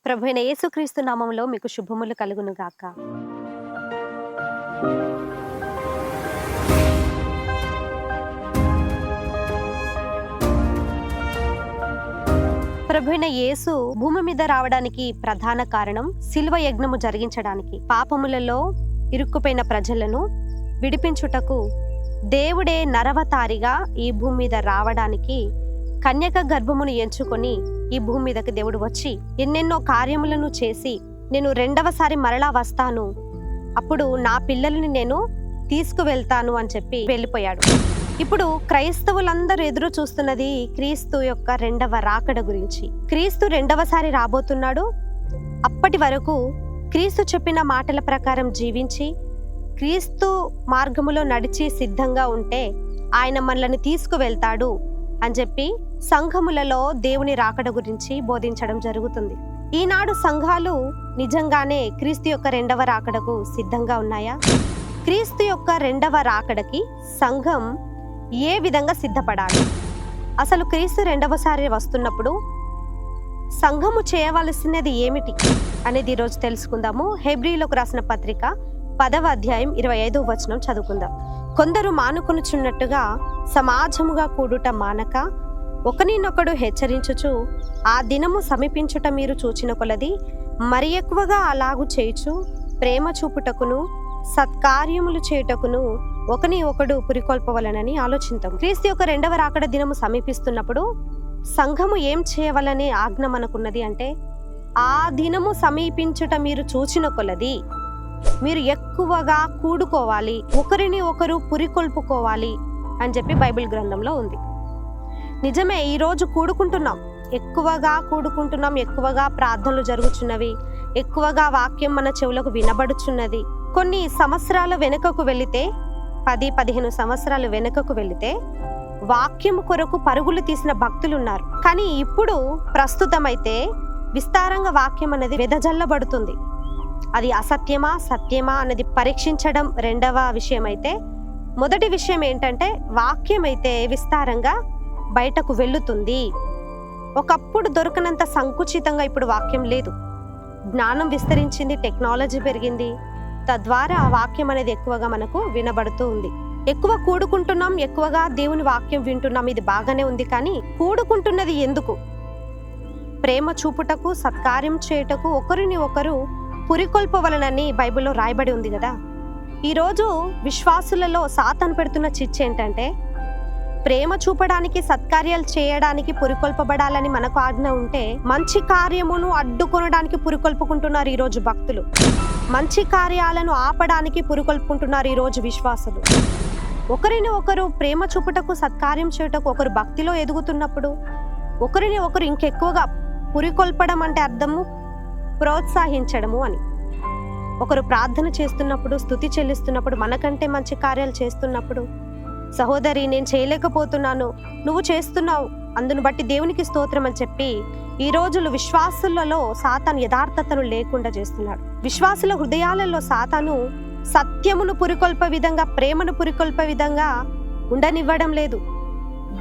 ప్రభువైన యేసుక్రీస్తు నామములో మీకు శుభములు కలుగును గాక. ప్రభువైన యేసు భూమి మీద రావడానికి ప్రధాన కారణం శిలువ యజ్ఞము జరిగించడానికి, పాపములలో ఇరుక్కుపోయిన ప్రజలను విడిపించుటకు దేవుడే నరవతారిగా ఈ భూమి మీద రావడానికి కన్యక గర్భమును ఎంచుకొని ఈ భూమి మీదకి దేవుడు వచ్చి ఎన్నెన్నో కార్యములను చేసి, నేను రెండవసారి మరలా వస్తాను, అప్పుడు నా పిల్లల్ని నేను తీసుకువెళ్తాను అని చెప్పి వెళ్ళిపోయాడు. ఇప్పుడు క్రైస్తవులందరూ ఎదురు చూస్తున్నది క్రీస్తు యొక్క రెండవ రాకడ గురించి. క్రీస్తు రెండవసారి రాబోతున్నాడు. అప్పటి వరకు క్రీస్తు చెప్పిన మాటల ప్రకారం జీవించి క్రీస్తు మార్గములో నడిచి సిద్ధంగా ఉంటే ఆయన మనల్ని తీసుకువెళ్తాడు అని చెప్పి సంఘములలో దేవుని రాకడ గురించి బోధించడం జరుగుతుంది. ఈనాడు సంఘాలు నిజంగానే క్రీస్తు యొక్క రెండవ రాకడకు సిద్ధంగా ఉన్నాయా? క్రీస్తు యొక్క రెండవ రాకడకి సంఘం ఏ విధంగా సిద్ధపడాలి? అసలు క్రీస్తు రెండవసారి వస్తున్నప్పుడు సంఘము చేయవలసినది ఏమిటి అనేది ఈరోజు తెలుసుకుందాము. హెబ్రీలకు రాసిన పత్రిక 10వ అధ్యాయం 25వ వచనం చదువుకుందాం. కొందరు మానుకొనుచున్నట్టుగా సమాజముగా కూడుట మానక ఒకరినొకడు హెచ్చరించుచు ఆ దినము సమీపించుట మీరు చూచిన కొలది మరి ఎక్కువగా అలాగు చేయుచు ప్రేమ చూపుటకును సత్కార్యములు చేయుటకును ఒకని ఒకడు పురికొల్పవలనని ఆలోచింతాం. క్రీస్తు యొక్క రెండవ రాకడ దినము సమీపిస్తున్నప్పుడు సంఘము ఏం చేయవలనే ఆజ్ఞ మనకున్నది అంటే, ఆ దినము సమీపించుట మీరు చూచిన కొలది మీరు ఎక్కువగా కూడుకోవాలి, ఒకరిని ఒకరు పురికొల్పుకోవాలి అని చెప్పి బైబిల్ గ్రంథంలో ఉంది. నిజమే, ఈరోజు కూడుకుంటున్నాం, ఎక్కువగా కూడుకుంటున్నాం, ఎక్కువగా ప్రార్థనలు జరుగుతున్నవి, ఎక్కువగా వాక్యం మన చెవులకు వినబడుచున్నది. కొన్ని సంవత్సరాల వెనుకకు వెళితే, 10-15 సంవత్సరాలు వెనుకకు వెళితే వాక్యం కొరకు పరుగులు తీసిన భక్తులు ఉన్నారు. కానీ ఇప్పుడు ప్రస్తుతమైతే విస్తారంగా వాక్యం అనేది వెదజల్లబడుతుంది. అది అసత్యమా సత్యమా అనేది పరీక్షించడం రెండవ విషయం అయితే, మొదటి విషయం ఏంటంటే వాక్యం అయితే విస్తారంగా బయటకు వెళ్ళుతుంది. ఒకప్పుడు దొరకనంత సంకుచితంగా ఇప్పుడు వాక్యం లేదు. జ్ఞానం విస్తరించింది, టెక్నాలజీ పెరిగింది, తద్వారా వాక్యం అనేది ఎక్కువగా మనకు వినబడుతూ ఉంది. ఎక్కువ కూడుకుంటున్నాం, ఎక్కువగా దేవుని వాక్యం వింటున్నాం, ఇది బాగానే ఉంది. కానీ కూడుకుంటున్నది ఎందుకు? ప్రేమ చూపుటకు, సత్కార్యం చేయుటకు, ఒకరిని ఒకరు పురికొల్పవలనని బైబిల్లో రాయబడి ఉంది కదా. ఈరోజు విశ్వాసులలో సాతాను పెడుతున్న చిచ్చు ఏంటంటే, ప్రేమ చూపడానికి, సత్కార్యాలు చేయడానికి పురికొల్పబడాలని మనకు ఆజ్ఞ ఉంటే మంచి కార్యమును అడ్డుకొనడానికి పురికొల్పుకుంటున్నారు ఈరోజు భక్తులు. మంచి కార్యాలను ఆపడానికి పురికొల్పుకుంటున్నారు ఈరోజు విశ్వాసులు. ఒకరిని ఒకరు ప్రేమ చూపుటకు, సత్కార్యం చేయుటకు, ఒకరు భక్తిలో ఎదుగుతున్నప్పుడు ఒకరిని ఒకరు ఇంకెక్కువగా పురికొల్పడం అంటే అర్థము ప్రోత్సహించడము అని. ఒకరు ప్రార్థన చేస్తున్నప్పుడు, స్తుతి చెల్లిస్తున్నప్పుడు, మనకంటే మంచి కార్యాలు చేస్తున్నప్పుడు, సహోదరి నేను చేయలేకపోతున్నాను, నువ్వు చేస్తున్నావు, అందును బట్టి దేవునికి స్తోత్రం అని చెప్పి ఈ రోజులు విశ్వాసులలో సాతాను యథార్థతను లేకుండా చేస్తున్నాడు. విశ్వాసుల హృదయాలలో సాతాను సత్యమును పురికొల్పే విధంగా, ప్రేమను పురికొల్పే విధంగా ఉండనివ్వడం లేదు.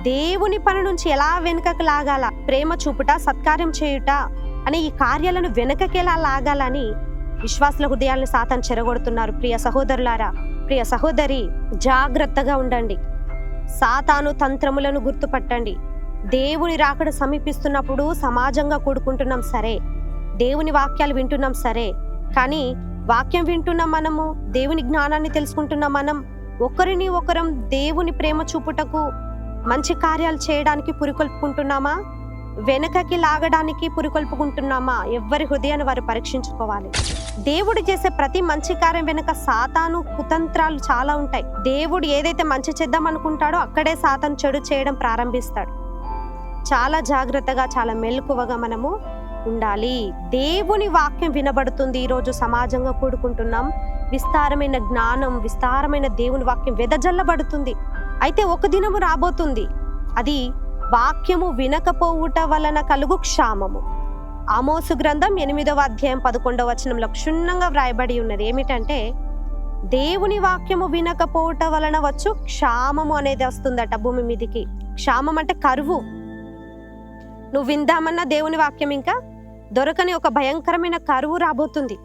దేవుని పని నుంచి ఎలా వెనుకకు లాగాల, ప్రేమ చూపుట, సత్కార్యం చేయుట అనే ఈ కార్యాలను వెనుకకెలా లాగాలని విశ్వాసుల హృదయాలను సాతాను చెరగొడుతున్నారు. ప్రియ సహోదరులారా, ప్రియ సహోదరి, జాగ్రత్తగా ఉండండి. సాతాను తంత్రములను గుర్తుపట్టండి. దేవుని రాకడ సమీపిస్తున్నప్పుడు సమాజంగా కూడుకుంటున్నాం సరే, దేవుని వాక్యాలు వింటున్నాం సరే, కానీ వాక్యం వింటున్నాం మనము, దేవుని జ్ఞానాన్ని తెలుసుకుంటున్నాం మనం, ఒకరిని ఒకరం దేవుని ప్రేమ చూపుటకు, మంచి కార్యాలు చేయడానికి పురికొల్పుకుంటున్నామా, వెనకకి లాగడానికి పురికొల్పుకుంటున్నామా? ఎవ్వరి హృదయాన్ని వారు పరీక్షించుకోవాలి. దేవుడు చేసే ప్రతి మంచి కార్యం వెనుక సాతాను కుతంత్రాలు చాలా ఉంటాయి. దేవుడు ఏదైతే మంచి చేద్దాం అనుకుంటాడో అక్కడే సాతాను చెడు చేయడం ప్రారంభిస్తాడు. చాలా జాగ్రత్తగా, చాలా మెలకువగా మనము ఉండాలి. దేవుని వాక్యం వినబడుతుంది. ఈరోజు సమాజంగా కూడుకుంటున్నాం, విస్తారమైన జ్ఞానం, విస్తారమైన దేవుని వాక్యం వెదజల్లబడుతుంది. అయితే ఒక దినము రాబోతుంది, అది వాక్యము వినకపోవుట వలన కలుగు క్షామము. ఆమోసు గ్రంథం 8వ అధ్యాయం 11వ వచనంలో క్షుణ్ణంగా వ్రాయబడి ఉన్నది ఏమిటంటే, దేవుని వాక్యము వినకపోవుట వలన వచ్చు క్షామము అనేది వస్తుందట భూమి మీదికి. క్షామం అంటే కరువు. నువ్వు విందామన్నా దేవుని వాక్యం ఇంకా దొరకని ఒక భయంకరమైన కరువు రాబోతుంది.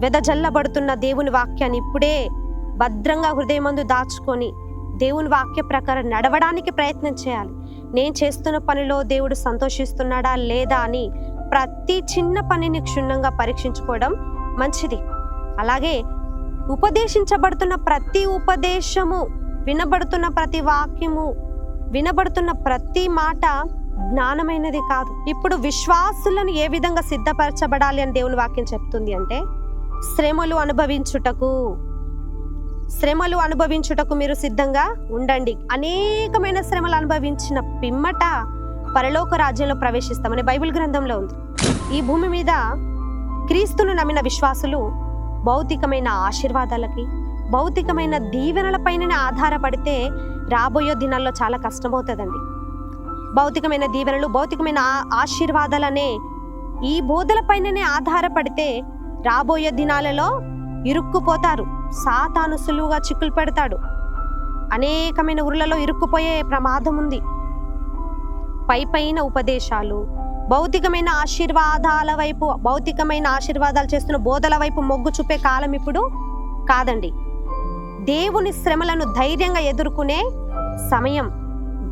వెదజల్లబడుతున్న దేవుని వాక్యాన్ని ఇప్పుడే భద్రంగా హృదయమందు దాచుకొని దేవుని వాక్య ప్రకారం నడవడానికి ప్రయత్నం చేయాలి. నేను చేస్తున్న పనిలో దేవుడు సంతోషిస్తున్నాడా లేదా అని ప్రతి చిన్న పనిని క్షుణ్ణంగా పరీక్షించుకోవడం మంచిది. అలాగే ఉపదేశించబడుతున్న ప్రతి ఉపదేశము, వినబడుతున్న ప్రతి వాక్యము, వినబడుతున్న ప్రతి మాట జ్ఞానమైనది కాదు. ఇప్పుడు విశ్వాసులను ఏ విధంగా సిద్ధపరచబడాలి అని దేవుని వాక్యం చెప్తుంది అంటే, శ్రమలు అనుభవించుటకు మీరు సిద్ధంగా ఉండండి. అనేకమైన శ్రమలు అనుభవించిన పిమ్మట పరలోక రాజ్యంలో ప్రవేశిస్తామని బైబిల్ గ్రంథంలో ఉంది. ఈ భూమి మీద క్రీస్తును నమ్మిన విశ్వాసులు భౌతికమైన ఆశీర్వాదాలకి, భౌతికమైన దీవెనలపైన ఆధారపడితే రాబోయే దినాల్లో చాలా కష్టమవుతుందండి. భౌతికమైన దీవెనలు, భౌతికమైన ఆశీర్వాదాలనే ఈ బోధలపైననే ఆధారపడితే రాబోయే దినాలలో ఇరుక్కుపోతారు. సాతాను సులువుగా చిక్కులు పెడతాడు. అనేకమైన ఊర్లలో ఇరుక్కుపోయే ప్రమాదం ఉంది. పైన ఉపదేశాలు, భౌతికమైన ఆశీర్వాదాల వైపు, భౌతికమైన ఆశీర్వాదాలు చేస్తున్న బోధల వైపు మొగ్గు చూపే కాలం ఇప్పుడు కాదండి. దేవుని శ్రమలను ధైర్యంగా ఎదుర్కొనే సమయం.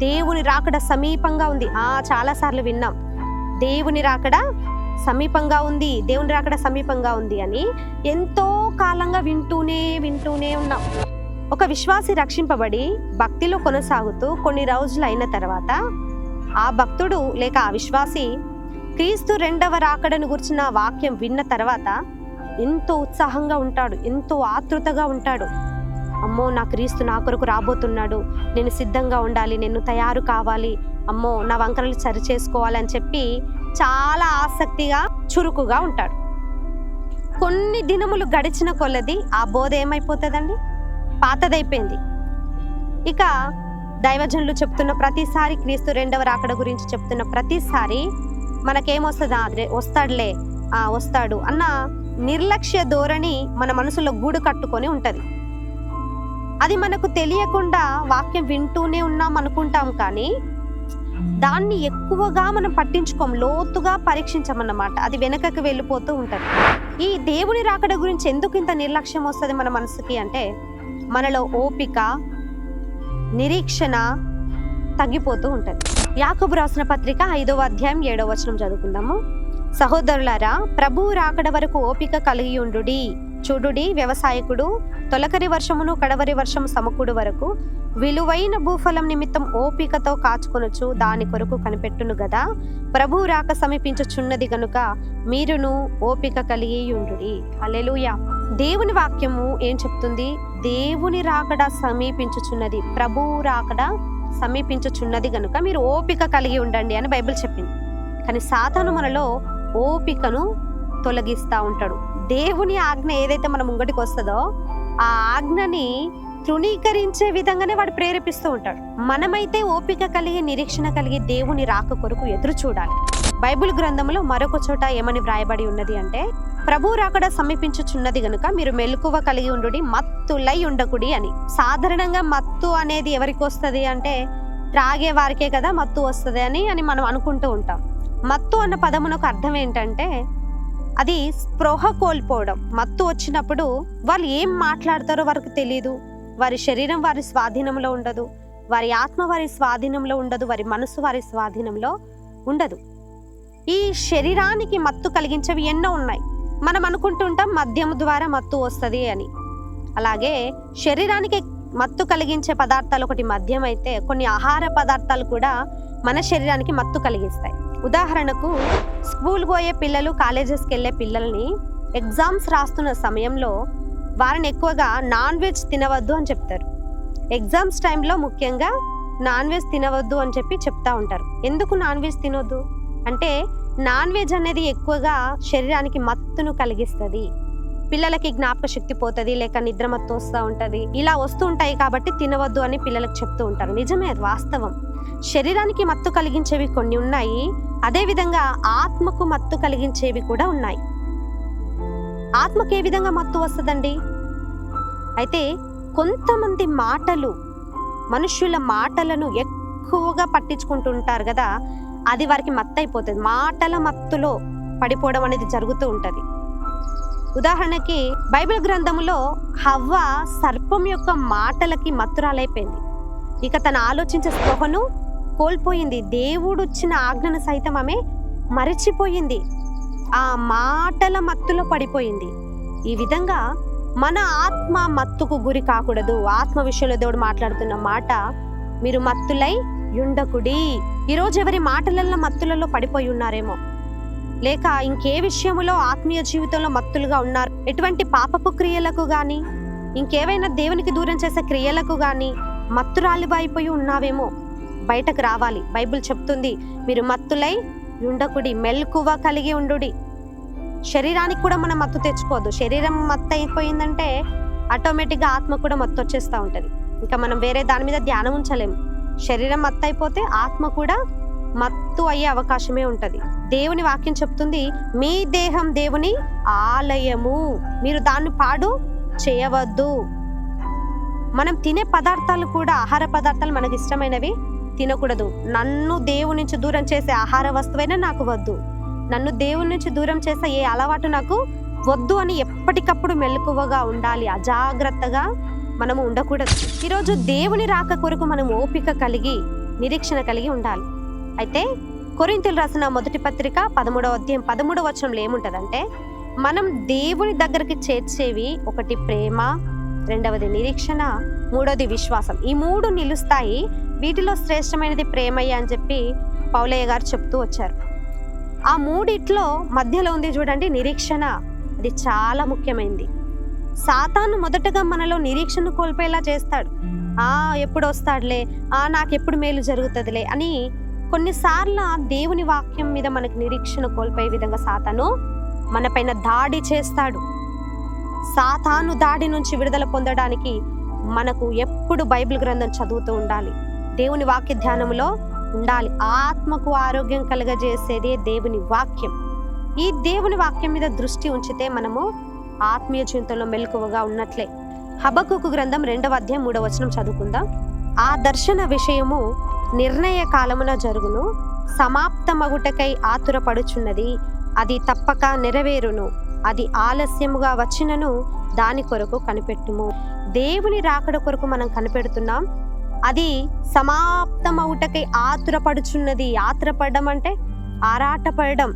దేవుని రాకడ సమీపంగా ఉంది. చాలాసార్లు విన్నాం, దేవుని రాకడ సమీపంగా ఉంది, దేవుని రాకడ సమీపంగా ఉంది అని ఎంతో కాలంగా వింటూనే ఉన్నాం. ఒక విశ్వాసి రక్షింపబడి భక్తిలో కొనసాగుతూ కొన్ని రోజులు అయిన తర్వాత ఆ భక్తుడు లేక ఆ విశ్వాసి క్రీస్తు రెండవ రాకడను గురించిన వాక్యం విన్న తర్వాత ఎంతో ఉత్సాహంగా ఉంటాడు, ఎంతో ఆతృతగా ఉంటాడు. అమ్మో, నా క్రీస్తు నా కొరకు రాబోతున్నాడు, నేను సిద్ధంగా ఉండాలి, నేను తయారు కావాలి, అమ్మో నా వంకరలు సరి చేసుకోవాలని చెప్పి చాలా ఆసక్తిగా, చురుకుగా ఉంటాడు. కొన్ని దినములు గడిచిన కొలది ఆ బోధ ఏమైపోతుందండి? పాతదైపోయింది. ఇక దైవజనులు చెప్తున్న ప్రతిసారి, క్రీస్తు రెండవ రాకడ గురించి చెప్తున్న ప్రతిసారి మనకేమొస్తుంది? వస్తాడు అన్న నిర్లక్ష్య ధోరణి మన మనసులో గూడు కట్టుకొని ఉంటది. అది మనకు తెలియకుండా వాక్యం వింటూనే ఉన్నాం అనుకుంటాం, కానీ దాన్ని ఎక్కువగా మనం పట్టించుకోం, లోతుగా పరీక్షించమన్నమాట. అది వెనకకి వెళ్ళిపోతూ ఉంటది. ఈ దేవుని రాకడ గురించి ఎందుకు ఇంత నిర్లక్ష్యం వస్తుంది మన మనసుకి అంటే, మనలో ఓపిక, నిరీక్షణ తగ్గిపోతూ ఉంటది. యాకోబు రాసిన పత్రిక 5వ అధ్యాయం 7వ వచనం చదువుకుందాము. సహోదరులారా, ప్రభువు రాకడ వరకు ఓపిక కలిగి ఉండుడి. చూడుడి, వ్యవసాయకుడు తొలకరి వర్షమును కడవరి వర్షము సమకూడు వరకు విలువైన భూఫలం నిమిత్తం ఓపికతో కాచుకొనొచ్చు, దాని కొరకు కనిపెట్టును గదా. ప్రభు రాక సమీపించుచున్నది గనుక మీరును ఓపిక కలిగి ఉండుడి. హల్లెలూయా. దేవుని వాక్యము ఏం చెప్తుంది? దేవుని రాకడ సమీపించుచున్నది, ప్రభు రాకడ సమీపించుచున్నది గనుక మీరు ఓపిక కలిగి ఉండండి అని బైబిల్ చెప్పింది. కానీ సాతాను మనలో ఓపికను తొలగిస్తూ ఉంటాడు. దేవుని ఆజ్ఞ ఏదైతే మన ముంగటికి వస్తుందో ఆ ఆజ్ఞని తృణీకరించే విధంగానే వాడు ప్రేరేపిస్తూ ఉంటాడు. మనమైతే ఓపిక కలిగి, నిరీక్షణ కలిగి దేవుని రాక కొరకు ఎదురు చూడాలి. బైబిల్ గ్రంథంలో మరొక చోట ఏమని వ్రాయబడి ఉన్నది అంటే, ప్రభు రాకడ సమీపించుచున్నది గనుక మీరు మెలకువ కలిగి ఉండుడి, మత్తులై ఉండకుడి అని. సాధారణంగా మత్తు అనేది ఎవరికి వస్తుంది అంటే, త్రాగే వారికే కదా మత్తు వస్తుంది అని మనం అనుకుంటూ ఉంటాం. మత్తు అన్న పదమునకు అర్థం ఏంటంటే, అది స్పృహ కోల్పోవడం. మత్తు వచ్చినప్పుడు వాళ్ళు ఏం మాట్లాడతారో వారికి తెలియదు, వారి శరీరం వారి స్వాధీనంలో ఉండదు, వారి ఆత్మ వారి స్వాధీనంలో ఉండదు, వారి మనసు వారి స్వాధీనంలో ఉండదు. ఈ శరీరానికి మత్తు కలిగించేవి ఎన్నో ఉన్నాయి. మనం అనుకుంటుంటాం మద్యము ద్వారా మత్తు వస్తుంది అని. అలాగే శరీరానికి మత్తు కలిగించే పదార్థాలు ఒకటి మద్యం అయితే, కొన్ని ఆహార పదార్థాలు కూడా మన శరీరానికి మత్తు కలిగిస్తాయి. ఉదాహరణకు, స్కూల్ పోయే పిల్లలు, కాలేజెస్కి వెళ్ళే పిల్లల్ని ఎగ్జామ్స్ రాస్తున్న సమయంలో వారిని ఎక్కువగా నాన్ వెజ్ తినవద్దు అని చెప్తారు. ఎగ్జామ్స్ టైంలో ముఖ్యంగా నాన్ వెజ్ తినవద్దు అని చెప్తా ఉంటారు. ఎందుకు నాన్ వెజ్ తినొద్దు అంటే, నాన్ వెజ్ అనేది ఎక్కువగా శరీరానికి మత్తును కలిగిస్తుంది. పిల్లలకి జ్ఞాపక శక్తి పోతుంది, లేక నిద్రమత్తు వస్తూ ఉంటుంది, ఇలా వస్తూ ఉంటాయి కాబట్టి తినవద్దు అని పిల్లలకు చెప్తూ ఉంటారు. నిజమే, అది వాస్తవం. శరీరానికి మత్తు కలిగించేవి కొన్ని ఉన్నాయి, అదేవిధంగా ఆత్మకు మత్తు కలిగించేవి కూడా ఉన్నాయి. ఆత్మకు ఏ విధంగా మత్తు వస్తుందండి? అయితే కొంతమంది మాటలు, మనుష్యుల మాటలను ఎక్కువగా పట్టించుకుంటూ ఉంటారు కదా, అది వారికి మత్తు అయిపోతుంది. మాటల మత్తులో పడిపోవడం అనేది జరుగుతూ ఉంటది. ఉదాహరణకి బైబిల్ గ్రంథములో హవ్వ సర్పం యొక్క మాటలకి మత్తురాలైపోయింది. ఇక తన ఆలోచించే స్పృహను కోల్పోయింది. దేవుడిచ్చిన ఆజ్ఞను సైతం ఆమె మరిచిపోయింది. ఆ మాటల మత్తులో పడిపోయింది. ఈ విధంగా మన ఆత్మ మత్తుకు గురి కాకూడదు. ఆత్మ విషయంలో దేవుడు మాట్లాడుతున్న మాట, మీరు మత్తులై యుండకుడి. ఈరోజు ఎవరి మాటలలో మత్తులలో పడిపోయి ఉన్నారేమో, లేక ఇంకే విషయములో ఆత్మీయ జీవితంలో మత్తులుగా ఉన్నారు. ఎటువంటి పాపపు క్రియలకు గాని, ఇంకేవైనా దేవునికి దూరం చేసే క్రియలకు గాని మత్తురాలివైపోయి ఉన్నావేమో. బయటకు రావాలి. బైబిల్ చెప్తుంది, మీరు మత్తులై యుండకుడి, మెలకువ కలిగి ఉండుడి. శరీరానికి కూడా మనం మత్తు తెచ్చుకోవద్దు. శరీరం మత్తు అయిపోయిందంటే ఆటోమేటిక్గా ఆత్మ కూడా మత్తు వచ్చేస్తూ ఉంటుంది. ఇంకా మనం వేరే దాని మీద ధ్యానం ఉంచలేము. శరీరం మత్తు అయిపోతే ఆత్మ కూడా మత్తు అయ్యే అవకాశమే ఉంటది. దేవుని వాక్యం చెప్తుంది, మీ దేహం దేవుని ఆలయము, మీరు దాన్ని పాడు చేయవద్దు. మనం తినే పదార్థాలు కూడా, ఆహార పదార్థాలు మనకి ఇష్టమైనవి తినకూడదు. నన్ను దేవుని నుంచి దూరం చేసే ఆహార వస్తువైనా నాకు వద్దు, నన్ను దేవుని నుంచి దూరం చేసే ఏ అలవాటు నాకు వద్దు అని ఎప్పటికప్పుడు మెలకువగా ఉండాలి. అజాగ్రత్తగా మనము ఉండకూడదు. ఈరోజు దేవుని రాక కొరకు మనం ఓపిక కలిగి, నిరీక్షణ కలిగి ఉండాలి. అయితే కొరింథీయులకు రాసిన మొదటి పత్రిక 13వ అధ్యాయం 13వ వచనంలో ఏముంటదంటే, మనం దేవుని దగ్గరికి చేర్చేవి ఒకటి ప్రేమ, రెండవది నిరీక్షణ, మూడవది విశ్వాసం. ఈ మూడు నిలుస్తాయి. వీటిలో శ్రేష్టమైనది ప్రేమయ్య అని చెప్పి పౌలయ్య గారు చెప్తూ వచ్చారు. ఆ మూడిట్లో మధ్యలో ఉంది చూడండి నిరీక్షణ. అది చాలా ముఖ్యమైనది. సాతాను మొదటగా మనలో నిరీక్షణ కోల్పోయేలా చేస్తాడు. ఎప్పుడు వస్తాడులే, నాకెప్పుడు మేలు జరుగుతుందిలే అని కొన్నిసార్లు దేవుని వాక్యం మీద మనకు నిరీక్షణ కోల్పోయే విధంగా సాతాను మన పైన దాడి చేస్తాడు. సాతాను దాడి నుంచి విడుదల పొందడానికి మనకు ఎప్పుడు బైబిల్ గ్రంథం చదువుతూ ఉండాలి, దేవుని వాక్య ధ్యానంలో ఉండాలి. ఆత్మకు ఆరోగ్యం కలగజేసేదే దేవుని వాక్యం. ఈ దేవుని వాక్యం మీద దృష్టి ఉంచితే మనము ఆత్మీయ జీవితంలో మెలకువగా ఉన్నట్లే. హబక్కూకు గ్రంథం 2వ అధ్యాయం 3వ వచనం చదువుకుందాం. ఆ దర్శన విషయము నిర్ణయ కాలమున జరుగును, సమాప్తమగుటకై ఆతురపడుచున్నది, అది తప్పక నెరవేరును, అది ఆలస్యముగా వచ్చినను దాని కొరకు కనిపెట్టుము. దేవుని రాకడ కొరకు మనం కనిపెడుతున్నాం. అది సమాప్తమవుటకై ఆతురపడుచున్నది. ఆతురపడడం అంటే ఆరాటపడడం,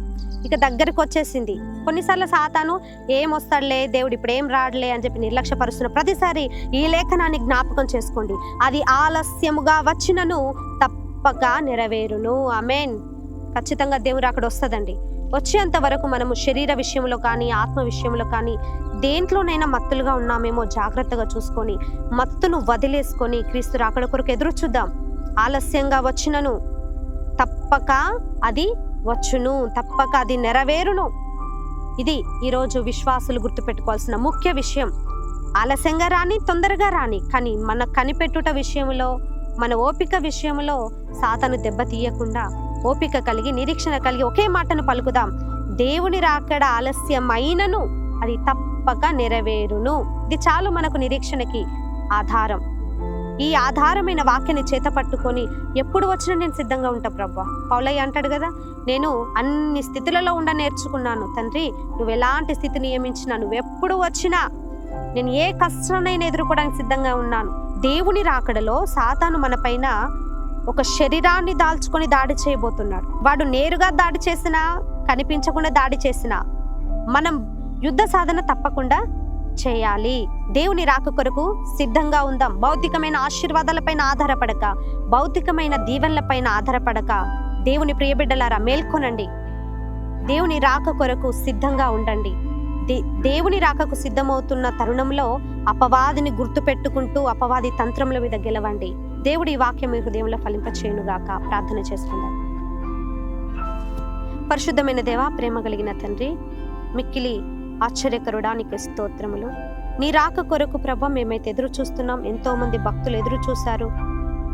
ఇక దగ్గరకు వచ్చేసింది. కొన్నిసార్లు సాతాను ఏమొస్తాడులే, దేవుడు ఇప్పుడు ఏం రాడలే అని చెప్పి నిర్లక్ష్యపరుస్తున్న ప్రతిసారి ఈ లేఖనాన్ని జ్ఞాపకం చేసుకోండి. అది ఆలస్యముగా వచ్చినను తప్పక నెరవేరును. ఆమేన్. ఖచ్చితంగా దేవుడు అక్కడ వస్తుందండి. వచ్చేంత వరకు మనము శరీర విషయంలో కానీ, ఆత్మ విషయంలో కానీ దేంట్లోనైనా మత్తులుగా ఉన్నామేమో జాగ్రత్తగా చూసుకొని మత్తును వదిలేసుకొని క్రీస్తు రాకడ కొరకు ఎదురు చూద్దాం. ఆలస్యంగా వచ్చినను తప్పక అది వచ్చును, తప్పక అది నెరవేరును. ఇది ఈరోజు విశ్వాసులు గుర్తుపెట్టుకోవాల్సిన ముఖ్య విషయం. ఆలస్యంగా రాని, తొందరగా రాని, కానీ మన కనిపెట్టుట విషయంలో, మన ఓపిక విషయంలో సాతాను దెబ్బతీయకుండా ఓపిక కలిగి, నిరీక్షణ కలిగి ఒకే మాటను పలుకుదాం. దేవుని రాకడ ఆలస్యమైనను అది తప్పక నెరవేరును. ఇది చాలు మనకు నిరీక్షణకి ఆధారం. ఈ ఆధారమైన వాక్యాన్ని చేత పట్టుకొని ఎప్పుడు వచ్చినా నేను సిద్ధంగా ఉంటా ప్రభా. పౌలయ్య అంటాడు కదా, నేను అన్ని స్థితులలో ఉండ నేర్చుకున్నాను తండ్రి, నువ్వు ఎలాంటి స్థితి నియమించినా, నువ్వెప్పుడు వచ్చినా నేను ఏ కష్టాన్నైనా ఎదుర్కోవడానికి సిద్ధంగా ఉన్నాను. దేవుని రాకడలో సాతాను మన పైన ఒక శరీరాన్ని దాల్చుకొని దాడి చేయబోతున్నాడు. వాడు నేరుగా దాడి చేసినా, కనిపించకుండా దాడి చేసినా మనం యుద్ధ సాధన తప్పకుండా చేయాలి. దేవుని రాక కొరకు సిద్ధంగా ఉందాం. భౌతికమైన ఆశీర్వాదాలపైన ఆధారపడక, భౌతికమైన దీవెనలపైన ఆధారపడక, దేవుని ప్రియబిడ్డలారా మేల్కొనండి. దేవుని రాక కొరకు సిద్ధంగా ఉండండి. దేవుని రాకకు సిద్ధమవుతున్న తరుణంలో అపవాదిని గుర్తు పెట్టుకుంటూ అపవాది తంత్రముల మీద గెలవండి. దేవుడి వాక్యం మీ హృదయంలో ఫలింపచేయునుగాక. ప్రార్థన చేసుకుందాం. పరిశుద్ధమైన దేవా, ప్రేమ కలిగిన తండ్రి, మిక్కిలి ఆశ్చర్యకరుడా నీకు స్తోత్రములు. నీ రాక కొరకు ప్రభ మేమైతే ఎదురు చూస్తున్నాం. ఎంతో మంది భక్తులు ఎదురు చూశారు,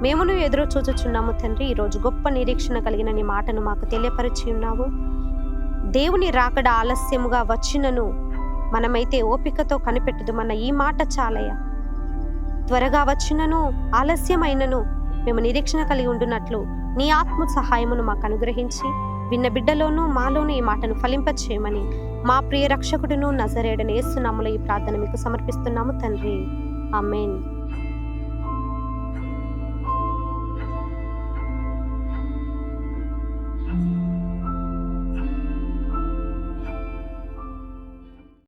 మేమును ఎదురు చూచుచున్నాము తండ్రి. ఈరోజు గొప్ప నిరీక్షణ కలిగిన నీ మాటను మాకు తెలియపరిచి ఉన్నావు. దేవుని రాకడ ఆలస్యముగా వచ్చినను మనమైతే ఓపికతో కనిపెట్టుదుమన్న ఈ మాట చాలయ్యా. త్వరగా వచ్చినను ఆలస్యమైనను మేము నిరీక్షణ కలిగి ఉండునట్లు నీ ఆత్మ సహాయమును మాకు అనుగ్రహించి విన్న బిడ్డలోనూ మాలోనూ ఈ మాటను ఫలింపచేయమని మా ప్రియ రక్షకుడును నజరేయుడైన యేసు నామములో ఈ ప్రార్థన మీకు సమర్పిస్తున్నాము తండ్రి. ఆమేన్.